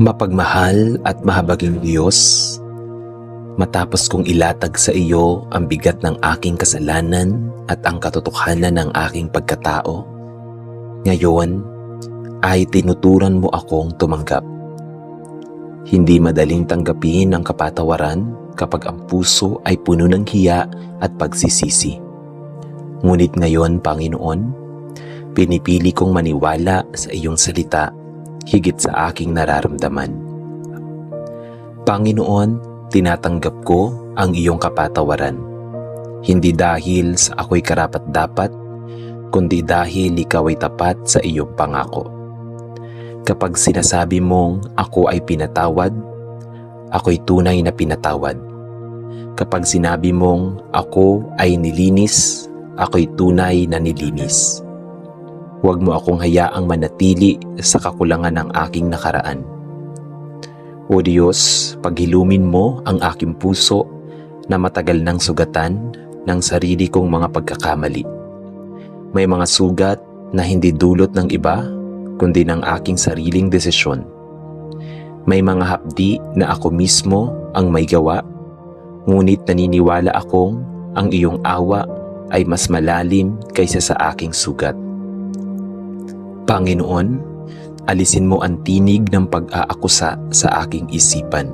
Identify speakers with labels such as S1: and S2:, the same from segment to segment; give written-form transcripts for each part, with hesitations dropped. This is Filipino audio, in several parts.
S1: Mapagmahal at mahabaging Diyos, matapos kong ilatag sa iyo ang bigat ng aking kasalanan at ang katotohanan ng aking pagkatao, ngayon ay tinuturan mo akong tumanggap. Hindi madaling tanggapin ang kapatawaran kapag ang puso ay puno ng hiya at pagsisisi. Ngunit ngayon, Panginoon, pinipili kong maniwala sa iyong salita higit sa aking nararamdaman. Panginoon, tinatanggap ko ang iyong kapatawaran. Hindi dahil sa ako'y karapat-dapat, kundi dahil ikaw ay tapat sa iyong pangako. Kapag sinasabi mong ako ay pinatawad, ako'y tunay na pinatawad. Kapag sinabi mong ako ay nilinis, ako'y tunay na nilinis. Huwag mo akong hayaang manatili sa kakulangan ng aking nakaraan. O Diyos, paghilumin mo ang aking puso na matagal nang sugatan ng sarili kong mga pagkakamali. May mga sugat na hindi dulot ng iba, kundi ng aking sariling desisyon. May mga hapdi na ako mismo ang may gawa, ngunit naniniwala akong ang iyong awa ay mas malalim kaysa sa aking sugat. Panginoon, alisin mo ang tinig ng pag-aakusa sa aking isipan.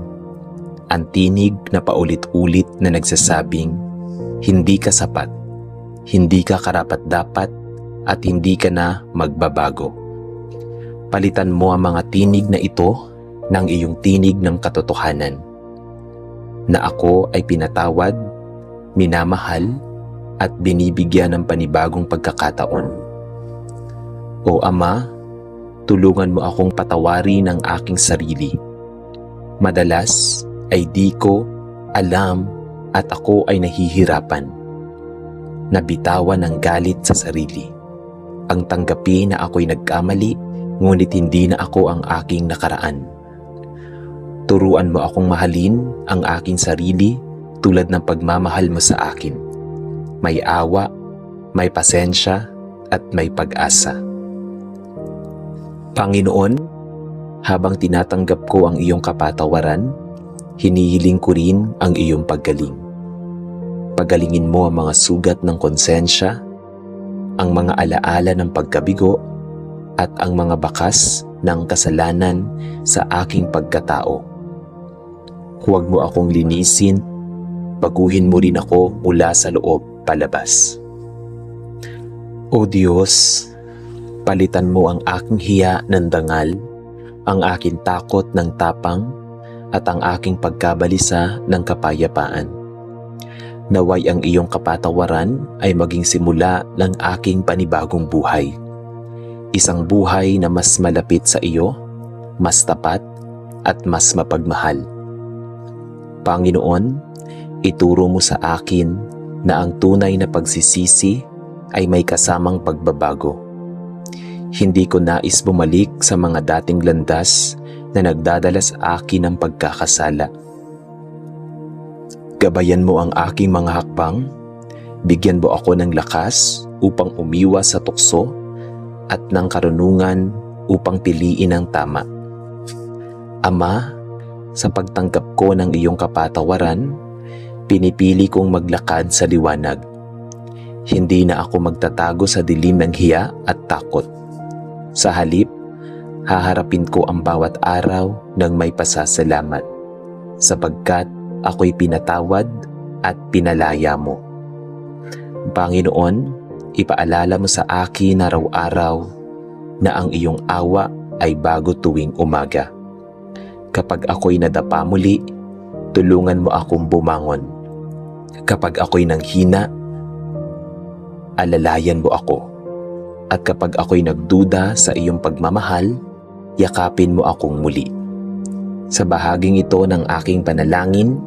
S1: Ang tinig na paulit-ulit na nagsasabing, hindi ka sapat, hindi ka karapat-dapat, at hindi ka na magbabago. Palitan mo ang mga tinig na ito ng iyong tinig ng katotohanan, na ako ay pinatawad, minamahal, at binibigyan ng panibagong pagkakataon. O Ama, tulungan mo akong patawarin ang aking sarili. Madalas ay di ko alam at ako ay nahihirapan. Nabitawan ng galit sa sarili. Ang tanggapin na ako'y nagkamali, ngunit hindi na ako ang aking nakaraan. Turuan mo akong mahalin ang aking sarili tulad ng pagmamahal mo sa akin. May awa, may pasensya, at may pag-asa. Panginoon, habang tinatanggap ko ang iyong kapatawaran, hinihiling ko rin ang iyong paggaling. Pagalingin mo ang mga sugat ng konsensya, ang mga alaala ng pagkabigo, at ang mga bakas ng kasalanan sa aking pagkatao. Huwag mo akong linisin, baguhin mo rin ako mula sa loob palabas. O Diyos, palitan mo ang aking hiya ng dangal, ang aking takot ng tapang, at ang aking pagkabalisa ng kapayapaan. Naway ang iyong kapatawaran ay maging simula ng aking panibagong buhay. Isang buhay na mas malapit sa iyo, mas tapat, at mas mapagmahal. Panginoon, ituro mo sa akin na ang tunay na pagsisisi ay may kasamang pagbabago. Hindi ko nais bumalik sa mga dating landas na nagdadala sa akin ng pagkakasala. Gabayan mo ang aking mga hakbang, bigyan mo ako ng lakas upang umiwas sa tukso at ng karunungan upang piliin ang tama. Ama, sa pagtanggap ko ng iyong kapatawaran, pinipili kong maglakad sa liwanag. Hindi na ako magtatago sa dilim ng hiya at takot. Sa halip, haharapin ko ang bawat araw ng may pasasalamat, sapagkat ako'y pinatawad at pinalaya mo. Panginoon, ipaalala mo sa akin araw-araw na ang iyong awa ay bago tuwing umaga. Kapag ako'y nadapa muli, tulungan mo akong bumangon. Kapag ako'y nanghina, alalayan mo ako. At kapag ako'y nagduda sa iyong pagmamahal, yakapin mo akong muli. Sa bahaging ito ng aking panalangin,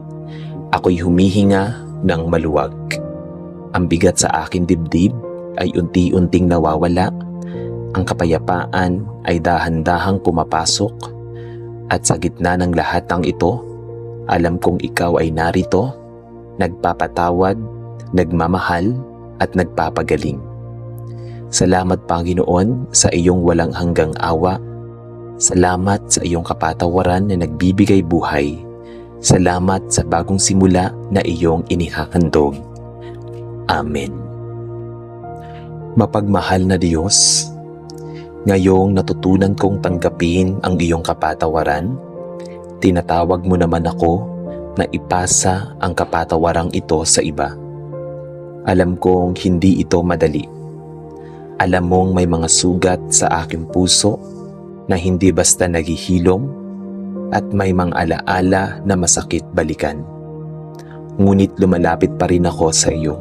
S1: ako'y humihinga ng maluwag. Ang bigat sa aking dibdib ay unti-unting nawawala, ang kapayapaan ay dahan-dahang pumapasok, at sa gitna ng lahat ng ito, alam kong ikaw ay narito, nagpapatawad, nagmamahal, at nagpapagaling. Salamat Panginoon sa iyong walang hanggang awa. Salamat sa iyong kapatawaran na nagbibigay buhay. Salamat sa bagong simula na iyong inihahandog. Amen. Mapagmahal na Diyos, ngayong natutunan kong tanggapin ang iyong kapatawaran, tinatawag mo naman ako na ipasa ang kapatawarang ito sa iba. Alam kong hindi ito madali. Alam mong may mga sugat sa aking puso na hindi basta naghihilom at may mga alaala na masakit balikan. Ngunit lumalapit pa rin ako sa iyo.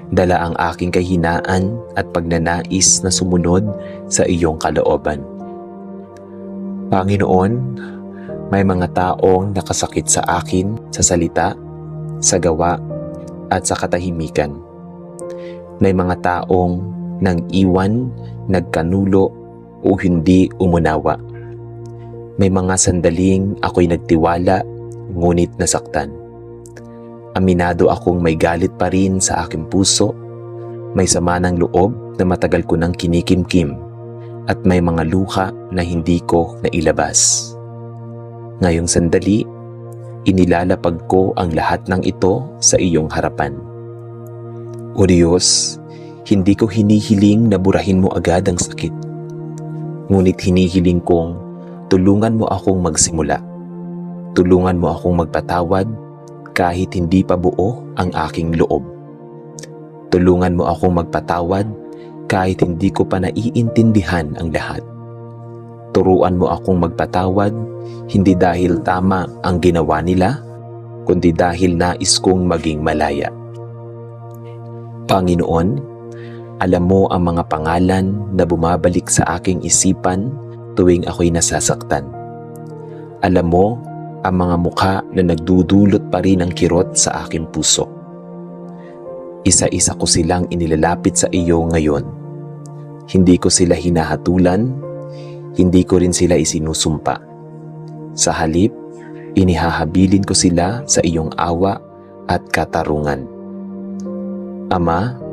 S1: Dala ang aking kahinaan at pagnanais na sumunod sa iyong kalooban. Panginoon, may mga taong nakasakit sa akin sa salita, sa gawa, at sa katahimikan. May mga taong nang iwan, nagkanulo, o hindi umunawa. May mga sandaling ako'y nagtiwala, ngunit nasaktan. Aminado akong may galit pa rin sa aking puso, may sama ng loob na matagal ko nang kinikimkim, at may mga luha na hindi ko nailabas. Ngayong sandali, inilalapag ko ang lahat ng ito sa iyong harapan. O Diyos, hindi ko hinihiling na burahin mo agad ang sakit. Ngunit hinihiling kong tulungan mo akong magsimula. Tulungan mo akong magpatawad kahit hindi pa buo ang aking loob. Tulungan mo akong magpatawad kahit hindi ko pa naiintindihan ang lahat. Turuan mo akong magpatawad hindi dahil tama ang ginawa nila, kundi dahil nais kong maging malaya. Panginoon, alam mo ang mga pangalan na bumabalik sa aking isipan tuwing ako'y nasasaktan. Alam mo ang mga mukha na nagdudulot pa rin ng kirot sa aking puso. Isa-isa ko silang inilalapit sa iyo ngayon. Hindi ko sila hinahatulan, hindi ko rin sila isinusumpa. Sa halip, inihahabilin ko sila sa iyong awa at katarungan. Ama,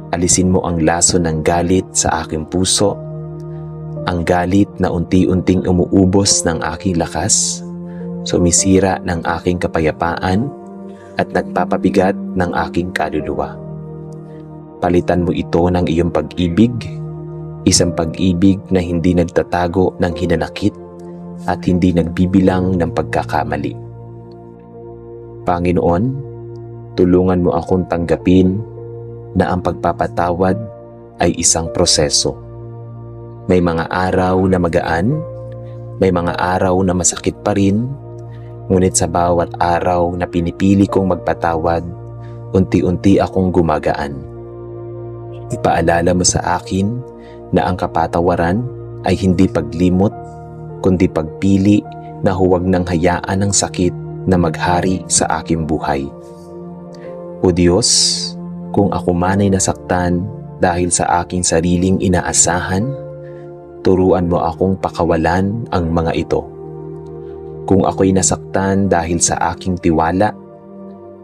S1: alisin mo ang laso ng galit sa aking puso, ang galit na unti-unting umuubos ng aking lakas, sumisira ng aking kapayapaan, at nagpapabigat ng aking kaluluwa. Palitan mo ito ng iyong pag-ibig, isang pag-ibig na hindi nagtatago ng hinanakit at hindi nagbibilang ng pagkakamali. Panginoon, tulungan mo akong tanggapin na ang pagpapatawad ay isang proseso. May mga araw na magaan, may mga araw na masakit pa rin, ngunit sa bawat araw na pinipili kong magpatawad, unti-unti akong gumagaan. Ipaalala mo sa akin na ang kapatawaran ay hindi paglimot, kundi pagpili na huwag nang hayaan ng sakit na maghari sa aking buhay. O Diyos, kung ako man ay nasaktan dahil sa aking sariling inaasahan, turuan mo akong pakawalan ang mga ito. Kung ako'y nasaktan dahil sa aking tiwala,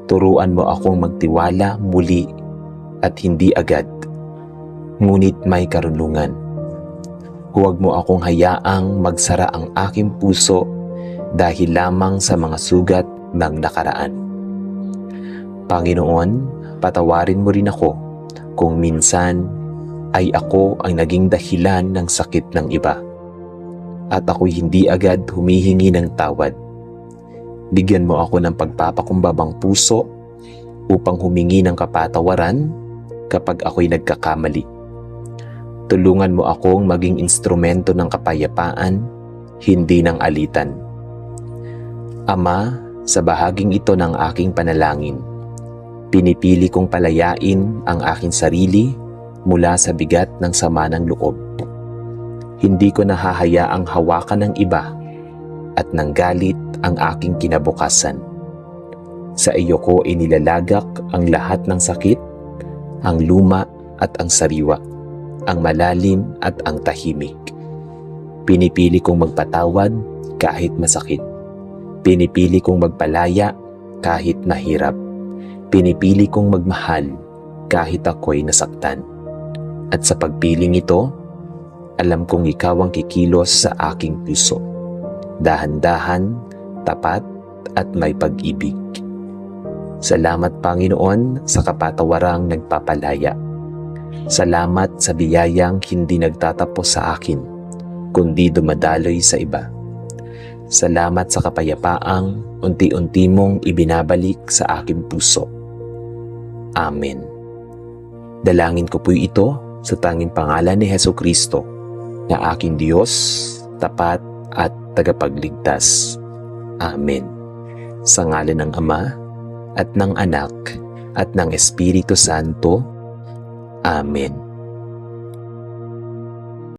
S1: turuan mo akong magtiwala muli at hindi agad, ngunit may karunungan. Huwag mo akong hayaang magsara ang aking puso dahil lamang sa mga sugat ng nakaraan. Panginoon, patawarin mo rin ako kung minsan ay ako ang naging dahilan ng sakit ng iba at ako'y hindi agad humihingi ng tawad. Bigyan mo ako ng pagpapakumbabang puso upang humingi ng kapatawaran kapag ako'y nagkakamali. Tulungan mo akong maging instrumento ng kapayapaan, hindi ng alitan. Ama, sa bahaging ito ng aking panalangin, pinipili kong palayain ang aking sarili mula sa bigat ng sama ng loob. Hindi ko nahahayaang hawakan ng iba at ng galit ang aking kinabukasan. Sa iyo ko inilalagak ang lahat ng sakit, ang luma at ang sariwa, ang malalim at ang tahimik. Pinipili kong magpatawad kahit masakit. Pinipili kong magpalaya kahit mahirap. Pinipili kong magmahal kahit ako'y nasaktan. At sa pagpiling ito, Alam kong ikaw ang kikilos sa aking puso. Dahan-dahan, tapat, at may pag-ibig. Salamat Panginoon sa kapatawarang nagpapalaya. Salamat sa biyayang hindi nagtatapos sa akin, kundi dumadaloy sa iba. Salamat sa kapayapaang unti-unti mong ibinabalik sa aking puso. Amen. Dalangin ko po ito sa tanging pangalan ni Hesukristo, na aking Diyos, tapat at tagapagligtas. Amen. Sa ngalan ng Ama, at ng Anak, at ng Espiritu Santo. Amen.